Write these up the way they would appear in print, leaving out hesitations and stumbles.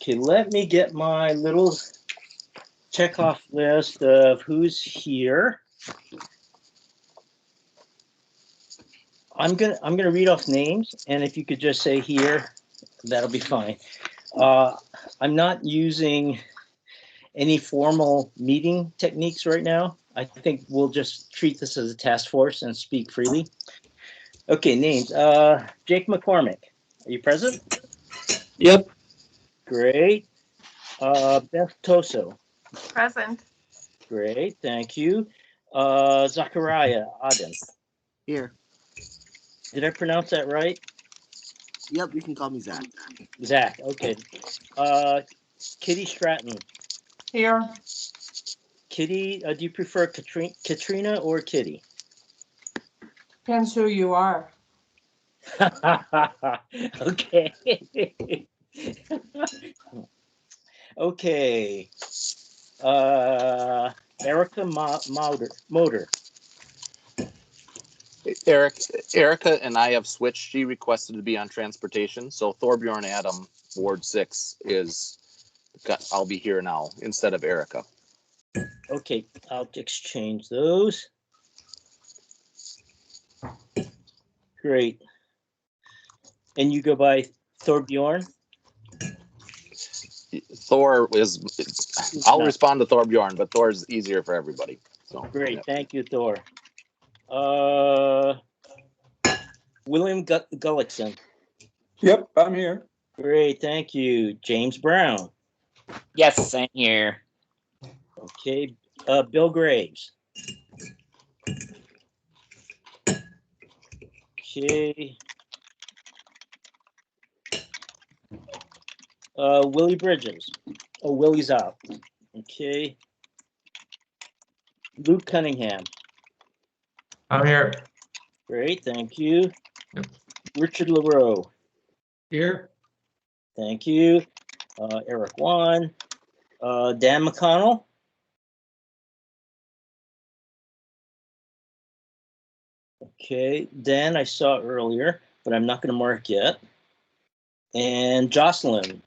Okay, let me get my little checkoff list of who's here. I'm gonna read off names, and if you could just say here, that'll be fine. I'm not using any formal meeting techniques right now. I think we'll just treat this as a task force and speak freely. Okay, names. Jake McCormick, are you present? Yep. Great. Beth Toso. Present. Great, thank you. Zachariah Aden. Here. Did I pronounce that right? Yep, you can call me Zach. Zach, okay. Kitty Stratton. Here. Kitty, do you prefer Katrina or Kitty? Depends who you are. Okay. Okay. Erica Motor. Erica and I have switched. She requested to be on transportation, so Thorbjorn Adam, Ward 6 I'll be here now instead of Erica. Okay, I'll exchange those. Great. And you go by Thorbjorn? Thor is. I'll respond to Thorbjorn, but Thor's easier for everybody. So great, yeah. Thank you, Thor. William Gullickson. Yep, I'm here. Great, thank you. James Brown. Yes, I'm here. Okay, Bill Graves. Okay. Willie Bridges. Oh, Willie's out. Okay. Luke Cunningham. I'm here. Great, thank you. Yep. Richard LaRoe. Here. Thank you. Eric Wan. Dan McConnell. Okay, Dan, I saw earlier, but I'm not going to mark yet. And Jocelyn.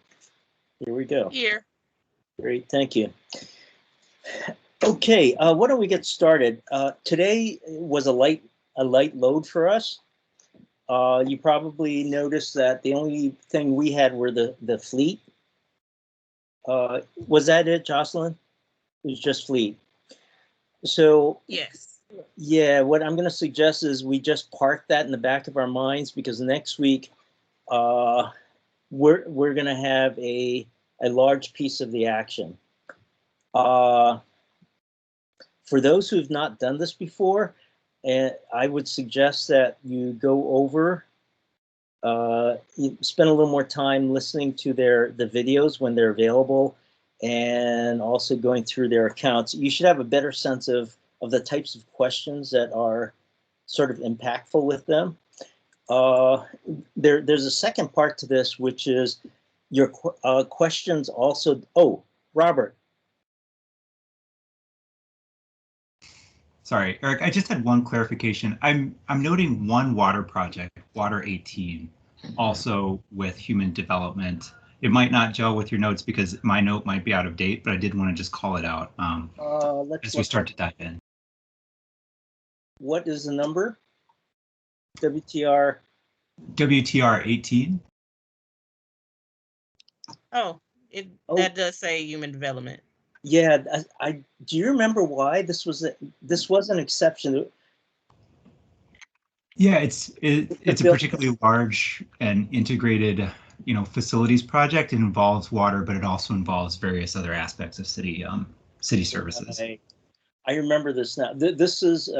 Here we go. Here. Great, thank you. Okay, why don't we get started? Today was a light load for us. You probably noticed that the only thing we had were the fleet. Was that it, Jocelyn? It was just fleet. So Yes. yeah, what I'm going to suggest is we just park that in the back of our minds, because next week we're going to have a large piece of the action. For those who have not done this before, I would suggest that you go over, you spend a little more time listening to the videos when they're available, and also going through their accounts. You should have a better sense of the types of questions that are sort of impactful with them. There's a second part to this, which is your questions also. Oh, Robert. Sorry, Eric, I just had one clarification. I'm noting one water project, Water 18, also with human development. It might not gel with your notes because my note might be out of date, but I did want to just call it out as we start to dive in. What is the number? WTR 18. Oh, that does say human development. Yeah, I do you remember why this was an exception? Yeah, it's a particularly large and integrated, facilities project. It involves water, but it also involves various other aspects of city services. I remember this now. This is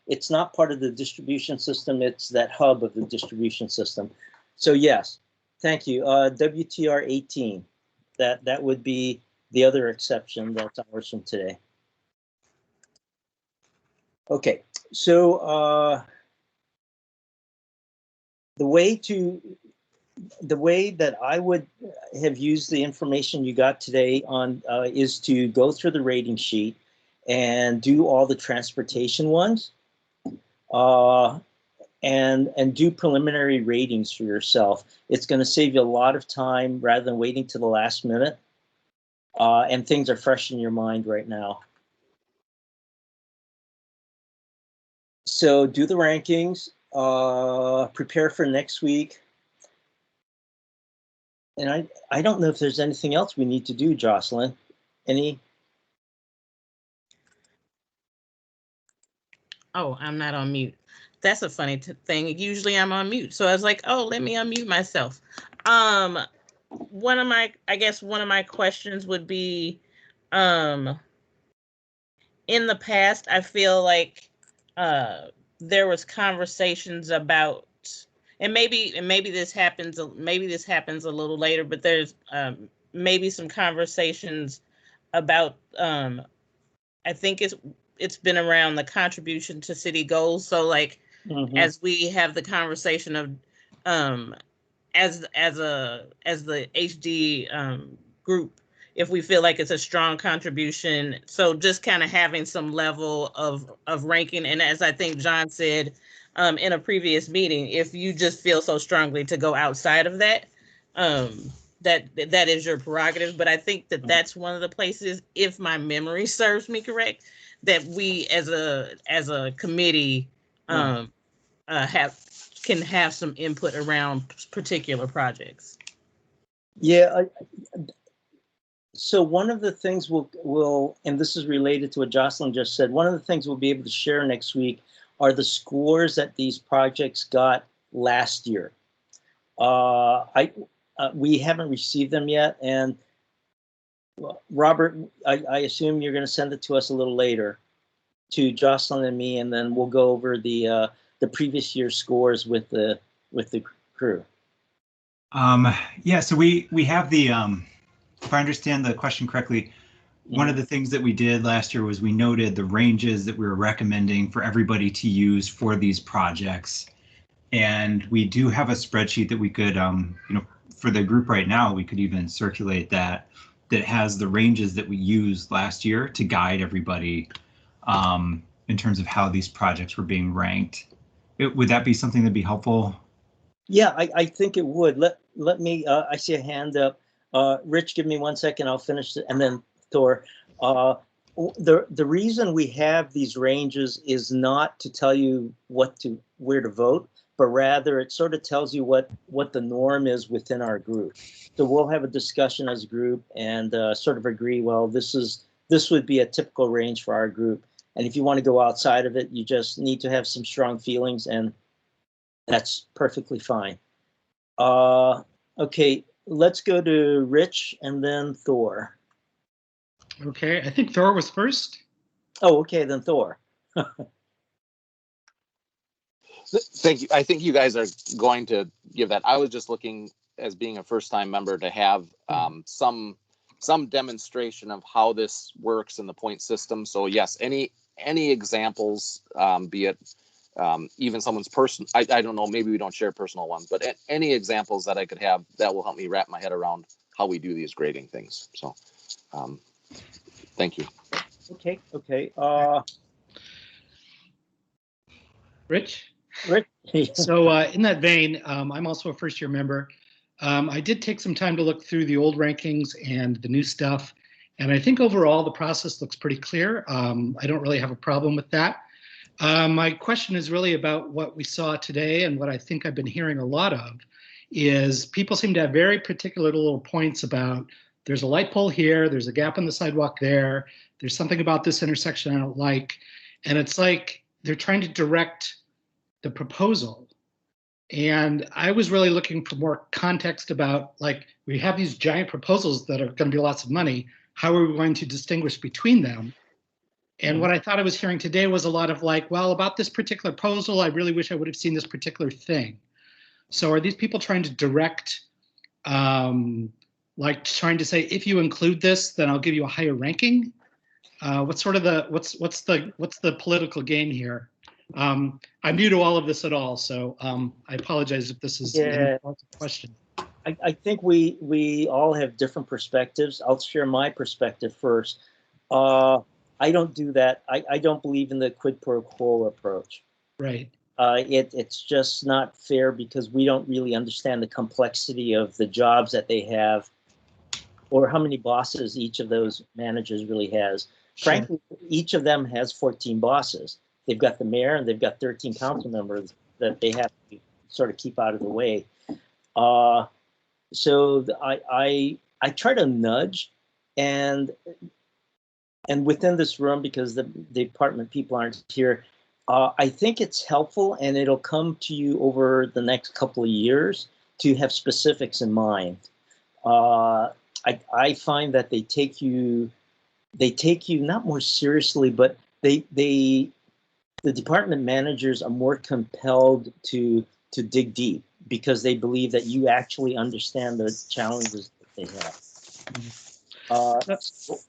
it's not part of the distribution system. It's that hub of the distribution system. So yes, thank you. WTR 18. That would be the other exception that's ours from today. Okay, so the way that I would have used the information you got today on is to go through the rating sheet and do all the transportation ones. and do preliminary ratings for yourself. It's going to save you a lot of time rather than waiting to the last minute. And things are fresh in your mind right now. So do the rankings, prepare for next week. And I don't know if there's anything else we need to do, Jocelyn. Any? Oh, I'm not on mute. That's a funny thing. Usually I'm on mute. So I was like, oh, let me unmute myself. One of my questions would be, in the past, I feel like there was conversations about, and maybe this happens a little later, but there's maybe some conversations about I think it's been around the contribution to city goals. So like as we have the conversation of as the HD group, if we feel like it's a strong contribution, so just kind of having some level of ranking. And as I think John said in a previous meeting, if you just feel so strongly to go outside of that, that is your prerogative. But I think that that's one of the places, if my memory serves me correct, that we as a committee can have some input around particular projects. Yeah. So one of the things we'll, and this is related to what Jocelyn just said, one of the things we'll be able to share next week are the scores that these projects got last year. We haven't received them yet, and Robert, I assume you're going to send it to us a little later, to Jocelyn and me, and then we'll go over the previous year's scores with the crew. Yeah, so we have the, if I understand the question correctly, one of the things that we did last year was we noted the ranges that we were recommending for everybody to use for these projects. And we do have a spreadsheet that we could, for the group right now, we could even circulate that has the ranges that we used last year to guide everybody in terms of how these projects were being ranked. Would that be something that'd be helpful? Yeah, I think it would. Let me, I see a hand up. Rich, give me 1 second, I'll finish it, and then Thor. The reason we have these ranges is not to tell you where to vote, but rather it sort of tells you what the norm is within our group. So we'll have a discussion as a group and sort of agree, well, this would be a typical range for our group. And if you want to go outside of it, you just need to have some strong feelings, and that's perfectly fine. Okay, let's go to Rich and then Thor. Okay, I think Thor was first. Oh, okay, then Thor. Thank you. I think you guys are going to give that. I was just looking, as being a first-time member, to have some demonstration of how this works in the point system. So yes, any examples, be it even someone's person. I don't know. Maybe we don't share personal ones, but any examples that I could have that will help me wrap my head around how we do these grading things. So, thank you. Okay. Rich? Rick. So in that vein, I'm also a first-year member. I did take some time to look through the old rankings and the new stuff, and I think overall the process looks pretty clear. I don't really have a problem with that. My question is really about what we saw today, and what I think I've been hearing a lot of is people seem to have very particular little points about there's a light pole here, there's a gap in the sidewalk there, there's something about this intersection I don't like, and it's like they're trying to direct the proposal. And I was really looking for more context about, like, we have these giant proposals that are going to be lots of money. How are we going to distinguish between them? And what I thought I was hearing today was a lot of like, well, about this particular proposal, I really wish I would have seen this particular thing. So are these people trying to direct, like trying to say, if you include this, then I'll give you a higher ranking? What's sort of what's the political game here? I'm new to all of this at all, so I apologize if this is a question. I think we all have different perspectives. I'll share my perspective first. I don't do that. I don't believe in the quid pro quo approach. Right. It's just not fair because we don't really understand the complexity of the jobs that they have or how many bosses each of those managers really has. Sure. Frankly, each of them has 14 bosses. They've got the mayor and they've got 13 council members that they have to sort of keep out of the way. So I try to nudge, and within this room, because the department people aren't here, I think it's helpful, and it'll come to you over the next couple of years to have specifics in mind. I find that they take you not more seriously, but the department managers are more compelled to dig deep because they believe that you actually understand the challenges that they have.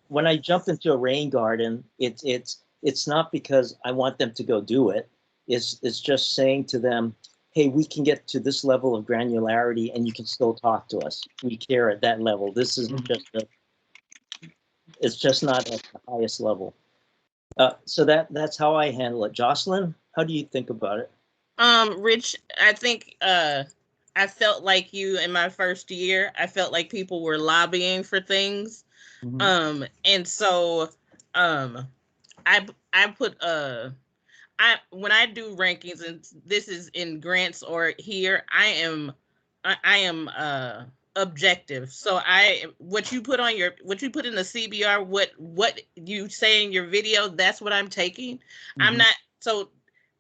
When I jump into a rain garden, it's not because I want them to go do it. It's just saying to them, hey, we can get to this level of granularity and you can still talk to us. We care at that level. This isn't it's just not at the highest level. So that's how I handle it. Jocelyn, how do you think about it? Rich, I think I felt like you in my first year. I felt like people were lobbying for things. Mm-hmm. And so I put when I do rankings, and this is in grants or here, I am objective. So what you put in the CBR, what you say in your video, that's what I'm taking. Mm-hmm. I'm not, so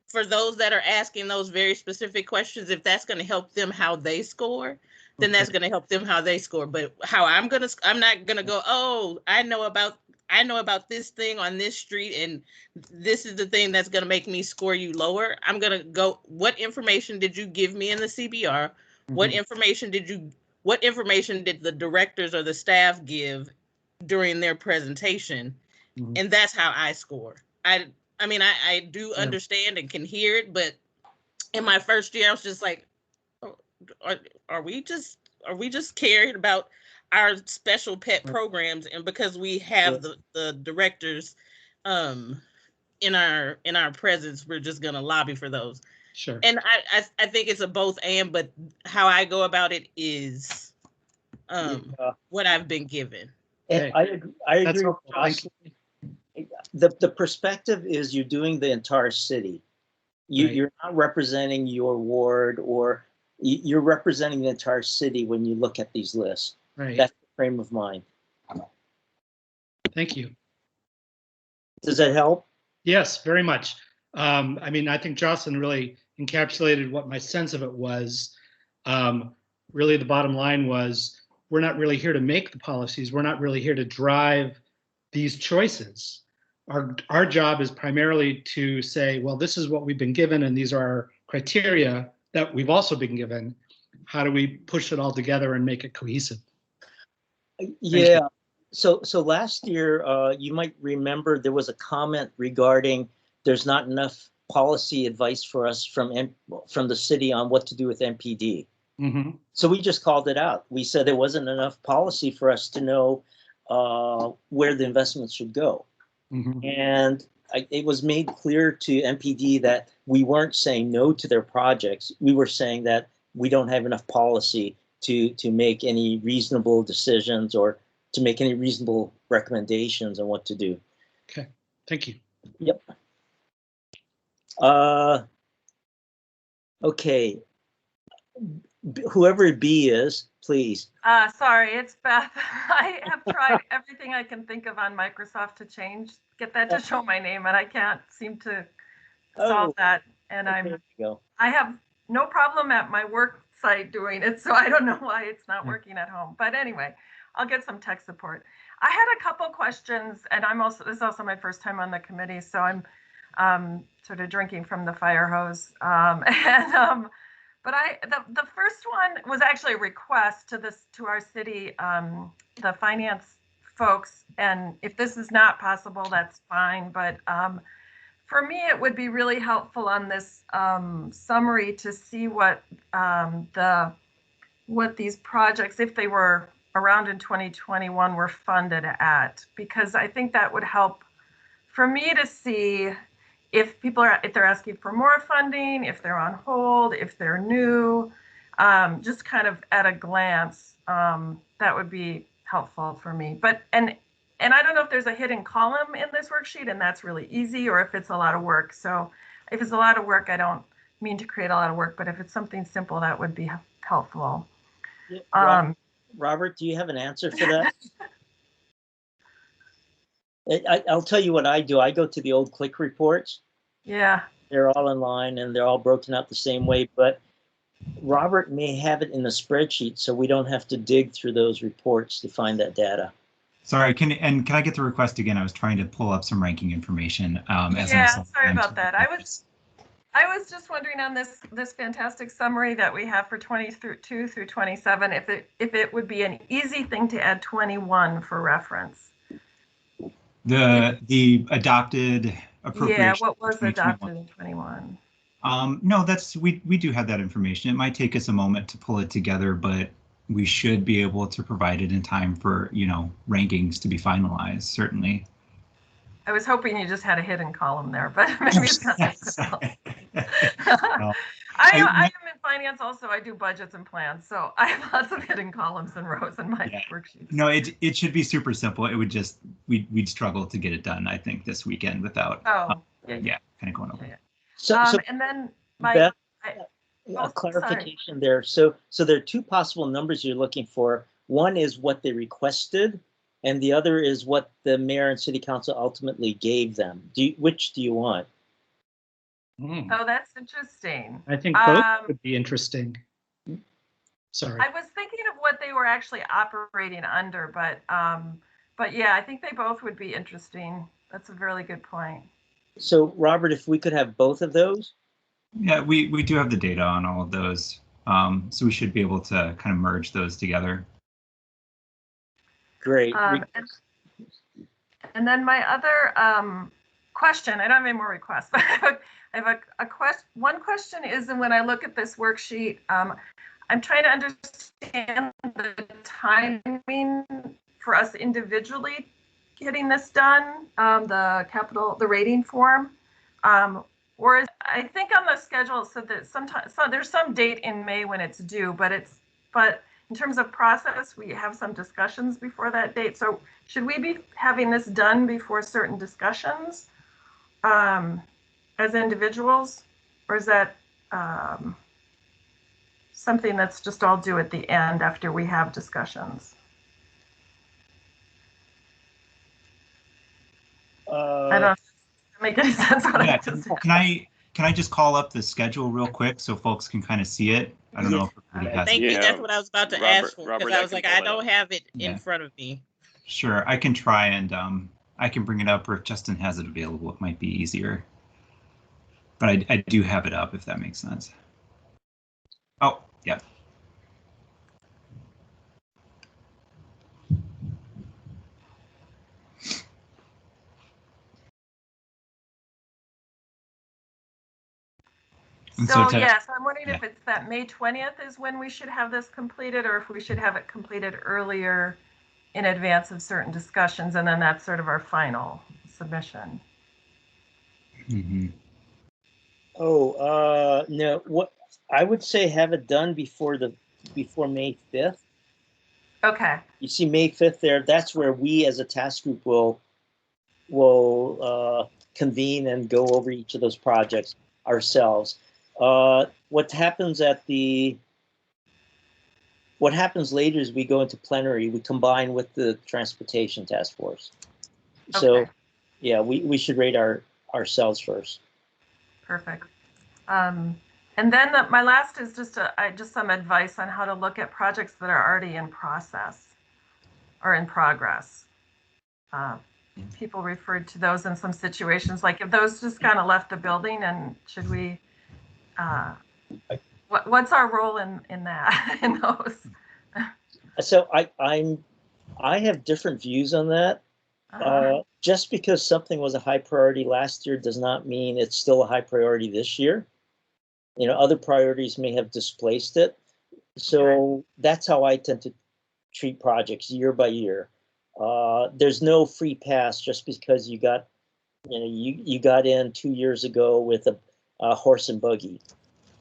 for those that are asking those very specific questions, if that's going to help them how they score, then that's going to help them how they score. But I'm not going to go, oh, I know about this thing on this street, and this is the thing that's going to make me score you lower. I'm going to go, what information did you give me in the CBR? Mm-hmm. What information did the directors or the staff give during their presentation? Mm-hmm. And that's how I score. I mean, I do understand and can hear it, but in my first year, I was just like, oh, are we just cared about our special pet programs, and because we have the directors in our presence, we're just gonna lobby for those. Sure. And I think it's a both and, but how I go about it is what I've been given. And I agree. The perspective is you're doing the entire city. You're not representing your ward, or you're representing the entire city when you look at these lists. Right. That's the frame of mind. Thank you. Does that help? Yes, very much. I mean, I think Jocelyn really encapsulated what my sense of it was. Really, the bottom line was, we're not really here to make the policies. We're not really here to drive these choices. Our job is primarily to say, well, this is what we've been given, and these are our criteria that we've also been given. How do we push it all together and make it cohesive? Yeah. So last year, you might remember there was a comment regarding there's not enough policy advice for us from the city on what to do with MPD. Mm-hmm. So we just called it out. We said there wasn't enough policy for us to know where the investments should go. Mm-hmm. And it was made clear to MPD that we weren't saying no to their projects. We were saying that we don't have enough policy to make any reasonable decisions or to make any reasonable recommendations on what to do. Okay, thank you. Yep. Okay. Whoever B is, please. Sorry, it's Beth. I have tried everything I can think of on Microsoft to get that to show my name, and I can't seem to solve that. And I have no problem at my work site doing it, so I don't know why it's not working at home. But anyway, I'll get some tech support. I had a couple questions, and this is also my first time on the committee, so I'm sort of drinking from the fire hose. But the first one was actually a request to our city, the finance folks, and if this is not possible, that's fine. But for me, it would be really helpful on this summary to see what these projects, if they were around in 2021, were funded at, because I think that would help for me to see if they're asking for more funding, if they're on hold, if they're new, just kind of at a glance, that would be helpful for me. But and I don't know if there's a hidden column in this worksheet, and that's really easy, or if it's a lot of work. So if it's a lot of work, I don't mean to create a lot of work, but if it's something simple, that would be helpful. Yeah, Robert, do you have an answer for that? I'll tell you what I do. I go to the old click reports. Yeah. They're all in line and they're all broken out the same way, but Robert may have it in a spreadsheet, so we don't have to dig through those reports to find that data. Sorry, can I get the request again? I was trying to pull up some ranking information. Yeah, sorry about that. I was just wondering on this fantastic summary that we have for 22 through 27, if it would be an easy thing to add 21 for reference. The adopted appropriation. Yeah, what was adopted in 21? No, we do have that information. It might take us a moment to pull it together, but we should be able to provide it in time for, rankings to be finalized, certainly. I was hoping you just had a hidden column there, but maybe it's not that difficult. No. I am in finance also. I do budgets and plans, so I have lots of hidden columns and rows in my worksheets. No, it should be super simple. It would just, we'd struggle to get it done, I think, this weekend without, kind of going over. Yeah. So and then Beth, a clarification there. So there are two possible numbers you're looking for. One is what they requested, and the other is what the mayor and city council ultimately gave them. Which do you want? Oh, that's interesting. I think both would be interesting. Sorry. I was thinking of what they were actually operating under, but yeah, I think they both would be interesting. That's a really good point. So Robert, if we could have both of those? Yeah, we do have the data on all of those. So we should be able to kind of merge those together. Great. And then my other question, I don't have any more requests, but I have a question. One question is, and when I look at this worksheet, I'm trying to understand the timing for us individually getting this done, the rating form. Or I think on the schedule it said that there's some date in May when it's due, but in terms of process, we have some discussions before that date. So should we be having this done before certain discussions as individuals, or is that something that's just all due at the end after we have discussions? I don't know if that make any sense. Can I just call up the schedule real quick so folks can kind of see it? I don't know if everybody has Thank it. you. That's what I was about to ask for, because I was like, I don't have it Yeah. in front of me. Sure, I can try and I can bring it up, or if Justin has it available, it might be easier. But I do have it up, if that makes sense. Oh, yeah. So yes, I'm wondering if it's that May 20th is when we should have this completed, or if we should have it completed earlier in advance of certain discussions, and then that's sort of our final submission. Mm-hmm. Oh, no. What I would say, have it done before May 5th. Okay. You see May 5th there. That's where we as a task group will convene and go over each of those projects ourselves. What happens later is we go into plenary. We combine with the transportation task force. So, Okay. yeah, we should rate ourselves first. Perfect. And then my last is just some advice on how to look at projects that are already in process or in progress. People referred to those in some situations, like if those just kind of left the building, and should we? What's our role in that, in those? So I have different views on that. Just because something was a high priority last year does not mean it's still a high priority this year. Other priorities may have displaced it. So that's how I tend to treat projects year by year. There's no free pass just because you got you got in 2 years ago with a horse and buggy.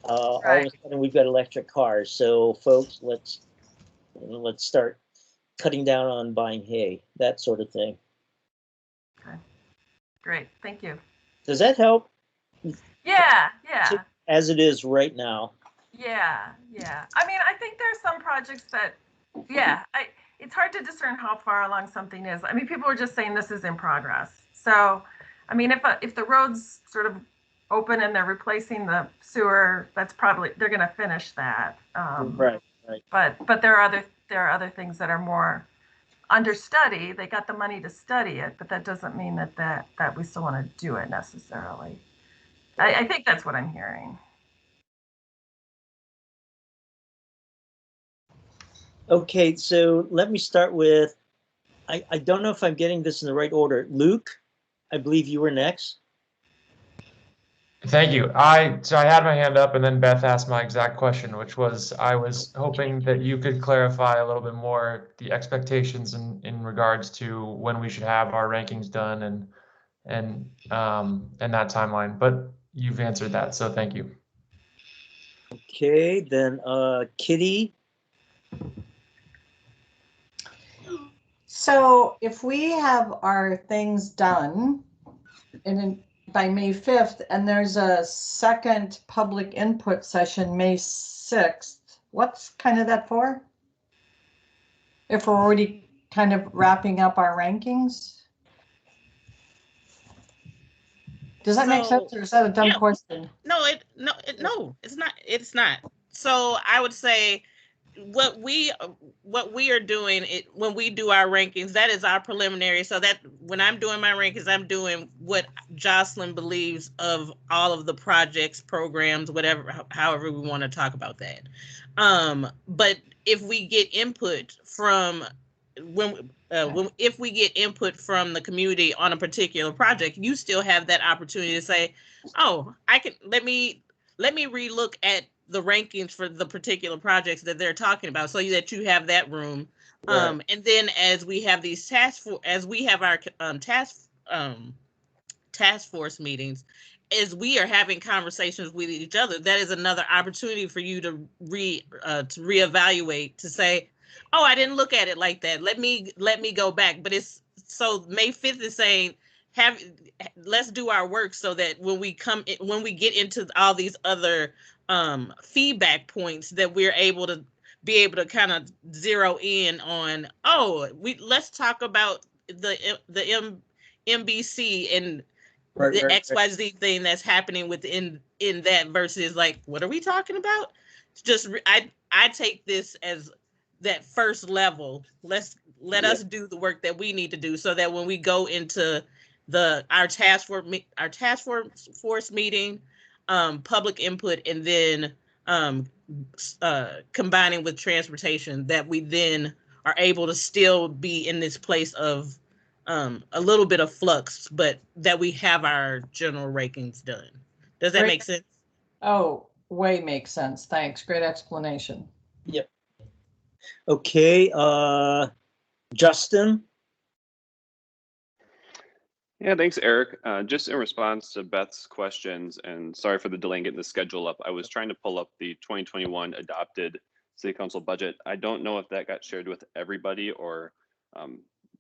All of a sudden, we've got electric cars. So, folks, let's start cutting down on buying hay, that sort of thing. Okay. Great. Thank you. Does that help? Yeah. As it is right now. Yeah. I mean, I think there's some projects that, it's hard to discern how far along something is. I mean, people are just saying this is in progress. So, I mean, if the road's sort of open and they're replacing the sewer, that's probably, they're going to finish that. Right. But there are other things that are more under study. They got the money to study it, but that doesn't mean that we still want to do it necessarily. I think that's what I'm hearing. Okay, so let me start with, I don't know if I'm getting this in the right order. Luke, I believe you were next. Thank you. So I had my hand up and then Beth asked my exact question, which was, I was hoping that you could clarify a little bit more the expectations in regards to when we should have our rankings done and that timeline, but you've answered that, so thank you. Okay, then Kitty. So if we have our things done by May 5th, and there's a second public input session May 6th, what's kind of that for? If we're already kind of wrapping up our rankings? Does that make sense, or is that a dumb question? No, it's not. It's not. So I would say what we are doing, when we do our rankings, that is our preliminary. So that when I'm doing my rankings, I'm doing what Jocelyn believes of all of the projects, programs, whatever, however we want to talk about that. But if we get input from if we get input from the community on a particular project, you still have that opportunity to say, oh, let me relook at the rankings for the particular projects that they're talking about, so that you have that room. Right. And then as we have these our task force meetings, as we are having conversations with each other, that is another opportunity for you to reevaluate, to say, oh, I didn't look at it like that. Let me go back. But it's so May 5th is saying, let's do our work so that when we get into all these other feedback points, that we're able to kind of zero in on, let's talk about the MBC and the XYZ thing that's happening within that, versus like, what are we talking about? Just I take this as that first level. Let us do the work that we need to do, so that when we go into our task force meeting, public input, and then combining with transportation, that we then are able to still be in this place of a little bit of flux, but that we have our general rankings done. Does that make sense? Oh, way makes sense. Thanks. Great explanation. Yep. Okay, Justin. Yeah, thanks, Eric. Just in response to Beth's questions, and sorry for the delay in getting the schedule up, I was trying to pull up the 2021 adopted City Council budget. I don't know if that got shared with everybody, or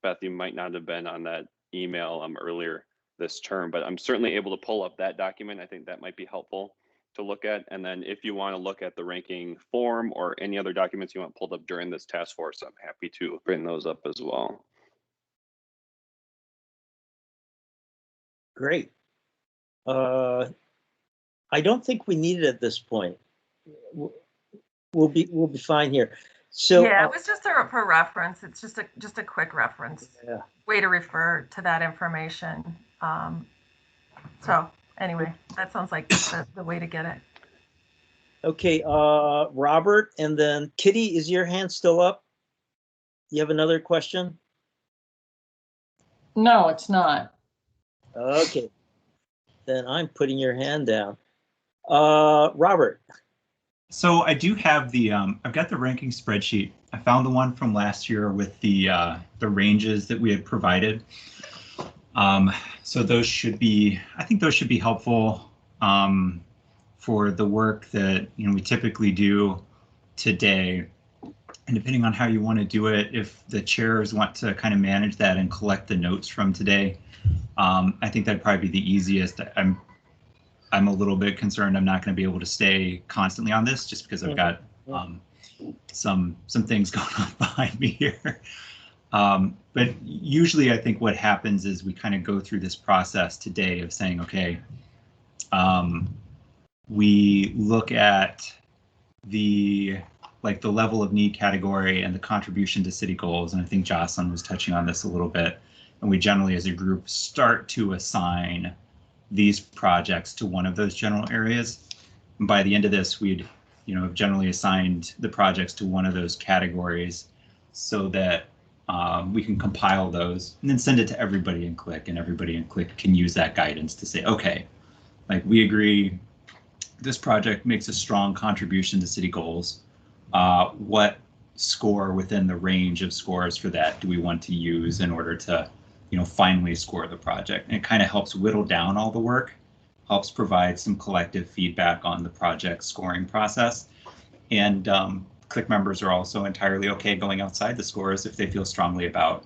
Beth, you might not have been on that email earlier this term, but I'm certainly able to pull up that document. I think that might be helpful to look at. And then if you want to look at the ranking form or any other documents you want pulled up during this task force, I'm happy to bring those up as well. Great. I don't think we need it at this point. We'll be fine here. So yeah, it was just for reference. It's just a quick reference. Yeah. Way to refer to that information. So anyway, that sounds like the way to get it. Okay, Robert, and then Kitty, is your hand still up? You have another question? No, it's not. Okay, then I'm putting your hand down. Robert. So I do have I've got the ranking spreadsheet. I found the one from last year with the ranges that we had provided. So those should be, I think those should be helpful for the work that we typically do today. And depending on how you want to do it, if the chairs want to kind of manage that and collect the notes from today, I think that'd probably be the easiest. I'm a little bit concerned I'm not going to be able to stay constantly on this just because I've got some things going on behind me here. But usually I think what happens is we kind of go through this process today of saying, okay, we look at the level of need category and the contribution to city goals. And I think Jocelyn was touching on this a little bit. And we generally, as a group, start to assign these projects to one of those general areas. And by the end of this, we'd have generally assigned the projects to one of those categories so that we can compile those and then send it to everybody in CLIC, and everybody in CLIC can use that guidance to say, okay, we agree this project makes a strong contribution to city goals. What score within the range of scores for that do we want to use in order to finally score the project? And it kind of helps whittle down all the work, helps provide some collective feedback on the project scoring process. And CLIC members are also entirely okay going outside the scores if they feel strongly about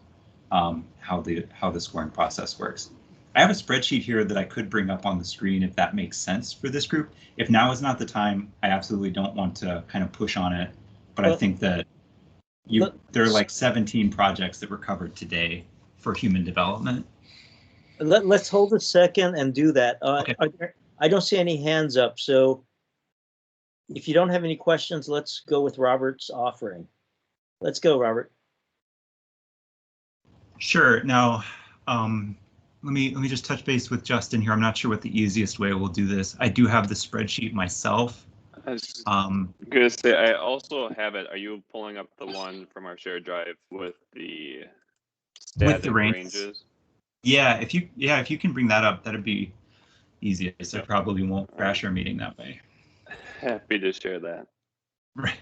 how the scoring process works. I have a spreadsheet here that I could bring up on the screen if that makes sense for this group. If now is not the time, I absolutely don't want to kind of push on it, but I think that there are like 17 projects that were covered today for human development. Let's hold a second and do that. Okay. I don't see any hands up, so if you don't have any questions, let's go with Robert's offering. Let's go, Robert. Sure. Now, let me just touch base with Justin here. I'm not sure what the easiest way we'll do this. I do have the spreadsheet myself. I was gonna say, I also have it. Are you pulling up the one from our shared drive with the static ranges? Yeah, if you can bring that up, that'd be easiest. I probably won't crash our meeting that way. Happy to share that. Right.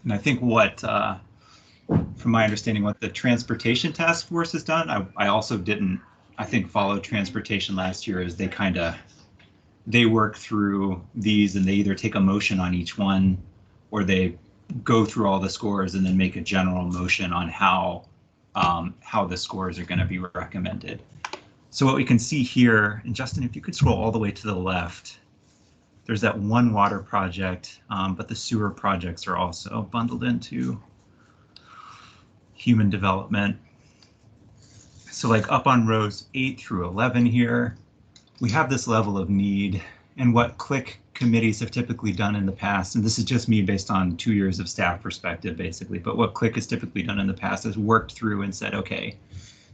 And I think what, from my understanding, what the Transportation Task Force has done, I also didn't, I think, follow transportation last year, is they work through these and they either take a motion on each one or they go through all the scores and then make a general motion on how the scores are going to be recommended. So what we can see here, and Justin, if you could scroll all the way to the left, there's that one water project, but the sewer projects are also bundled into human development. So like up on rows 8 through 11 here, we have this level of need, and what CLIC committees have typically done in the past, and this is just me based on 2 years of staff perspective basically, but what CLIC has typically done in the past is worked through and said, okay,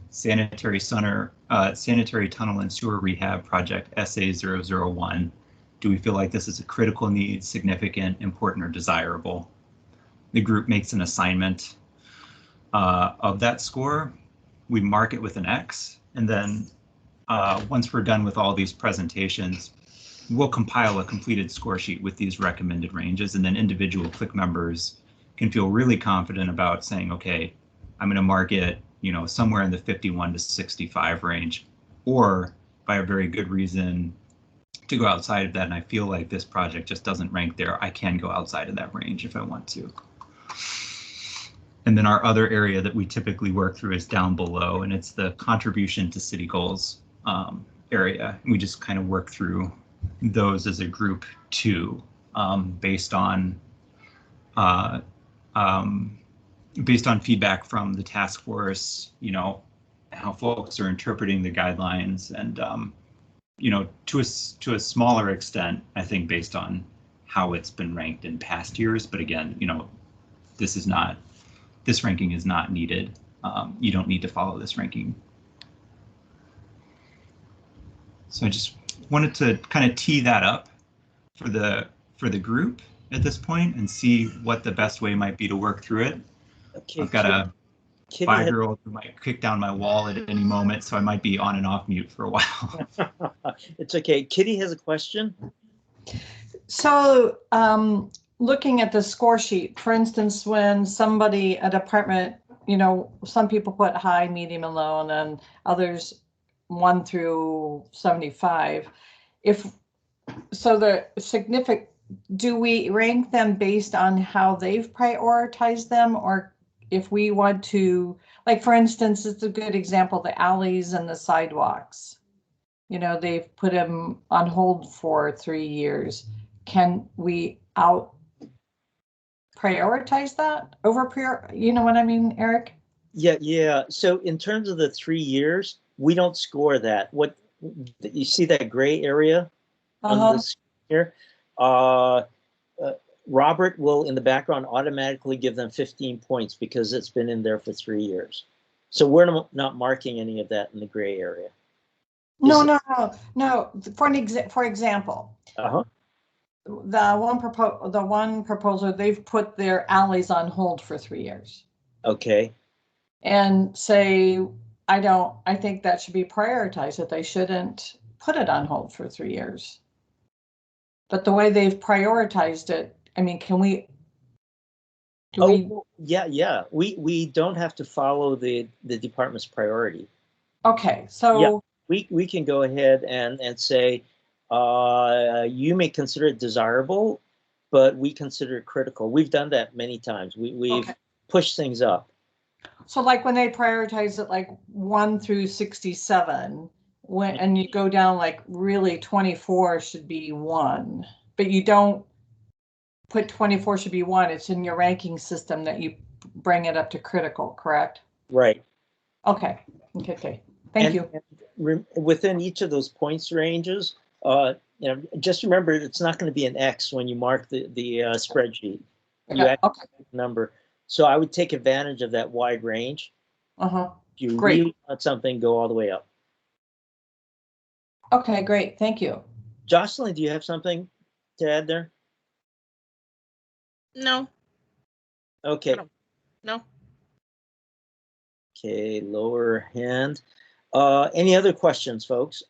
sanitary tunnel and sewer rehab project SA001. Do we feel like this is a critical need, significant, important, or desirable? The group makes an assignment of that score. We mark it with an X, and then once we're done with all these presentations, we'll compile a completed score sheet with these recommended ranges, and then individual CLIC members can feel really confident about saying, okay, I'm going to mark it, somewhere in the 51 to 65 range, or by a very good reason to go outside of that, and I feel like this project just doesn't rank there, I can go outside of that range if I want to. And then our other area that we typically work through is down below, and it's the contribution to city goals area. We just kind of work through those as a group too, based on feedback from the task force, how folks are interpreting the guidelines, and to a smaller extent, I think, based on how it's been ranked in past years. But again, this ranking is not needed. You don't need to follow this ranking. So I just wanted to kind of tee that up for the group at this point and see what the best way might be to work through it. Okay, I've got a 5-year-old who might kick down my wall at any moment, so I might be on and off mute for a while. It's okay. Kitty has a question. So looking at the score sheet, for instance, when somebody, a department, you know, some people put high, medium, and low, and then others 1 through 75. If so, the significant, do we rank them based on how they've prioritized them, or if we want to, like, for instance, it's a good example, the alleys and the sidewalks. You know, they've put them on hold for 3 years. Can we prioritize that over you know what I mean, Eric? Yeah. So in terms of the 3 years, we don't score that. What you see, that gray area on this here, Robert will in the background automatically give them 15 points because it's been in there for 3 years. So we're not marking any of that in the gray area. No. For example, the one proposal, they've put their alleys on hold for 3 years. Okay. And say, I think that should be prioritized, that they shouldn't put it on hold for 3 years. But the way they've prioritized it, I mean, can we? Yeah. We don't have to follow the department's priority. Okay, so yeah, we can go ahead and say, you may consider it desirable, but we consider it critical. We've done that many times. We've pushed things up. So like when they prioritize it like 1 through 67, and you go down like really 24 should be 1, but you don't put 24 should be 1. It's in your ranking system that you bring it up to critical, correct? Right. Okay. Thank you. Within each of those points ranges, just remember it's not going to be an X when you mark the spreadsheet. You actually pick a number. So I would take advantage of that wide range. If you really want something, go all the way up. Okay, great. Thank you. Jocelyn, do you have something to add there? No. Okay. No. Okay, lower hand. Any other questions, folks?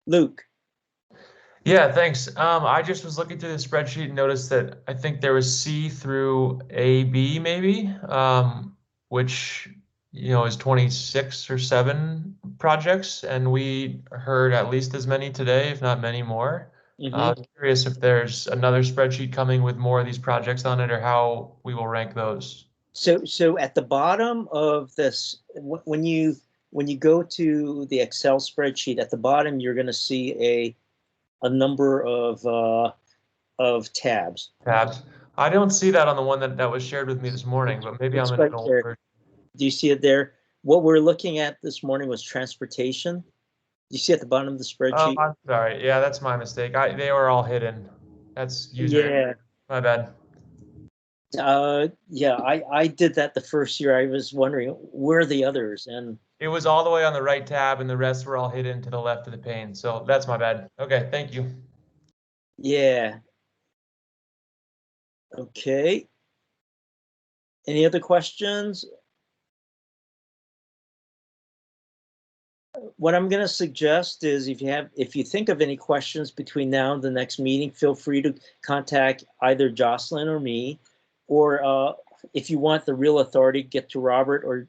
Luke. Yeah, thanks. I just was looking through the spreadsheet and noticed that I think there was C through AB maybe, which is 26 or 7 projects, and we heard at least as many today, if not many more. I'm curious if there's another spreadsheet coming with more of these projects on it, or how we will rank those. So at the bottom of this, when you go to the Excel spreadsheet, at the bottom you're going to see a number of tabs. I don't see that on the one that was shared with me this morning, but maybe I'm in an old version. Do you see it there? What we're looking at this morning was transportation. Do you see at the bottom of the spreadsheet? Oh, I'm sorry. Yeah, that's my mistake. They were all hidden. That's user. Yeah. My bad. Yeah, I did that the first year. I was wondering where are the others, and it was all the way on the right tab, and the rest were all hidden to the left of the pane. So that's my bad. Okay, thank you. Yeah. Okay. Any other questions? What I'm going to suggest is if you think of any questions between now and the next meeting, feel free to contact either Jocelyn or me, or if you want the real authority, get to Robert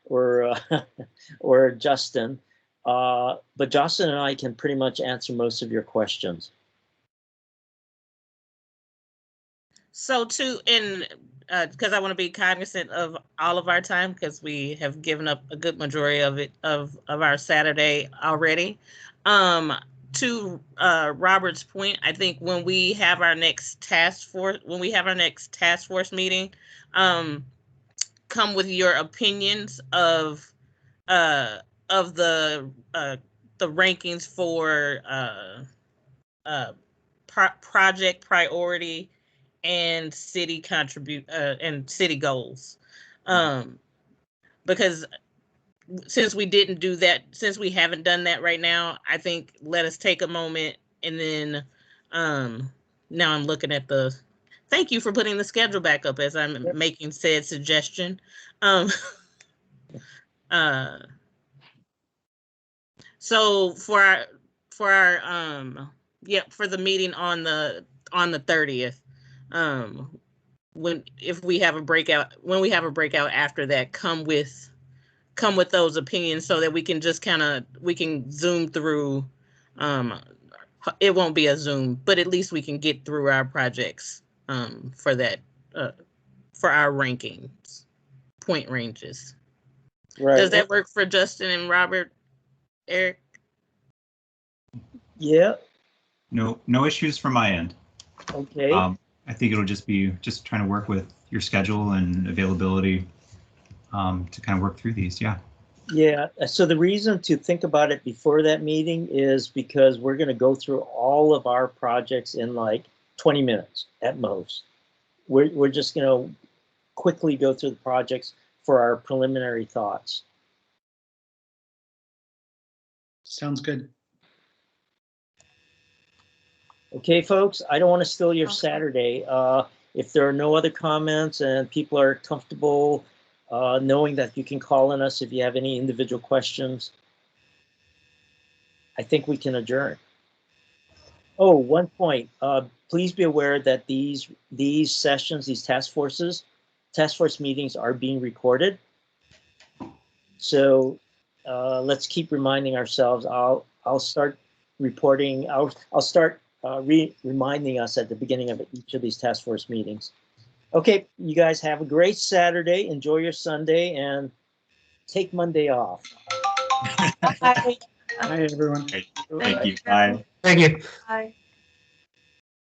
or Justin. But Jocelyn and I can pretty much answer most of your questions. So because I want to be cognizant of all of our time, because we have given up a good majority of it of our Saturday already. To Robert's point, I think when we have our next task force meeting, come with your opinions of the rankings for project priority and city and city goals, because since we haven't done that right now, I think let us take a moment, and then now I'm looking at thank you for putting the schedule back up as I'm making said suggestion. So for our Yep, for the meeting on the 30th. When we have a breakout after that, come with those opinions so that we can just we can zoom through. It won't be a Zoom, but at least we can get through our projects for that for our rankings, point ranges. Right. Does that work for Justin and Robert, Eric? Yeah. No issues from my end. Okay. I think it'll just be trying to work with your schedule and availability to kind of work through these. Yeah. Yeah. So the reason to think about it before that meeting is because we're going to go through all of our projects in like 20 minutes at most. We're just going to quickly go through the projects for our preliminary thoughts. Sounds good. Okay, folks, I don't want to steal your Saturday. If there are no other comments and people are comfortable knowing that you can call on us if you have any individual questions, I think we can adjourn. Oh, one point. Please be aware that these sessions, these task force meetings are being recorded. So let's keep reminding ourselves. I'll start reporting. I'll start reminding us at the beginning of each of these task force meetings. Okay, you guys have a great Saturday. Enjoy your Sunday and take Monday off. Bye, everyone. Thank you. Bye. Thank you. Bye.